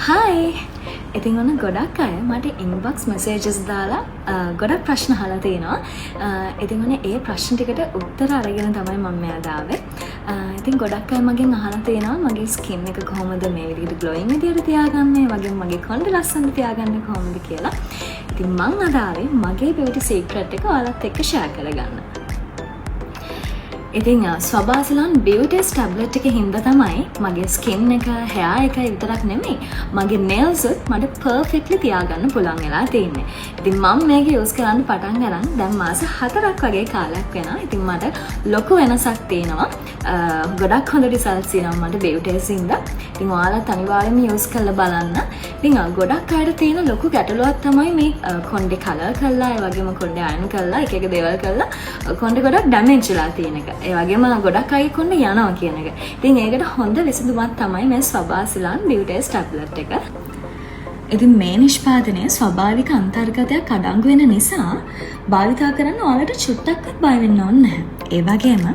Hi! ඉතින් ඔන්න ගොඩක් අය මට ඉන්බොක්ස් මෙසේජස් දාලා ගොඩක් ප්‍රශ්න අහලා තියෙනවා. ඉතින් ඔන්න ඒ ප්‍රශ්න ටිකට උත්තර අරගෙන තමයි මම මෙයාට ආවේ. ඉතින් ගොඩක් අය මගෙන් අහලා තියෙනවා මගේ ස්කින් එක කොහොමද මේ විදිහට glowing විදිහට තියාගන්නේ, වගේම මගේ කොණ්ඩේ ලස්සනට තියාගන්නේ කොහොමද කියලා. ඉතින් මම අද ආවේ මගේ beauty secret එක ඔයාලත් එක්ක share කරගන්න. ඉතින් ස්වභාසලන් බියුටිස් ටැබ්ලට් එක හින්දා තමයි මගේ ස්කින් එක, hair එක විතරක් නෙමෙයි මගේ nails උත් මට perfectly තියාගන්න පුළුවන් වෙලා තියෙන්නේ. ඉතින් මම මේක use කරන්න පටන් ගන්න දැන් මාස 4ක් වගේ කාලයක් වෙනවා. ඉතින් මට ලොකු වෙනසක් තියෙනවා. ගොඩක් හොඳ results එනවා මට බියුටිස් හින්දා. ඉතින් ඔයාලත් අනිවාර්යෙන්ම use කරලා බලන්න. ඉතින් ගොඩක් අයට තියෙන ලොකු ගැටලුවක් තමයි මේ කොණ්ඩේ color කරලා, ඒ වගේම කොණ්ඩේ iron කරලා, එක එක දේවල් කරලා කොණ්ඩේ ගොඩක් damage වෙලා තියෙන එක. ඒ වගේම ගොඩක් අය කොණ්ඩේ යනවා කියන එක. ඉතින් ඒකට හොඳ විසඳුමක් තමයි මේ ස්වභාසලන් බියුටිස් ටැබ්ලට් එක. ඉතින් මේ නිෂ්පාදනය ස්වභාවික අන්තර්ගතයක් අඩංගු වෙන නිසා භාවිතා කරන්න ඔයාලට චුට්ටක්වත් බය වෙන්න ඕනේ නැහැ. ඒ වගේම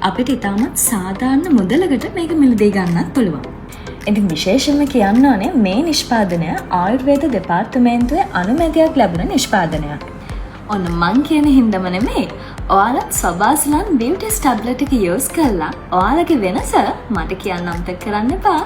අපිට ඉතාමත් සාධාරණ මුදලකට මේක මිලදී ගන්නත් පුළුවන්. ඉතින් විශේෂයෙන්ම කියන්න ඕනේ මේ නිෂ්පාදනය ආයුර්වේද දෙපාර්තමේන්තුවේ අනුමැතියක් ලැබුණ නිෂ්පාදනයක්. ඔන්න මං කියන හින්දම නෙමෙයි. ඔයාලත් ස්වභාසලන් බියුටිස් ටැබ්ලට් එක යූස් කරලා ඔයාලගේ වෙනස මට කියන්න අමතක කරන්න එපා.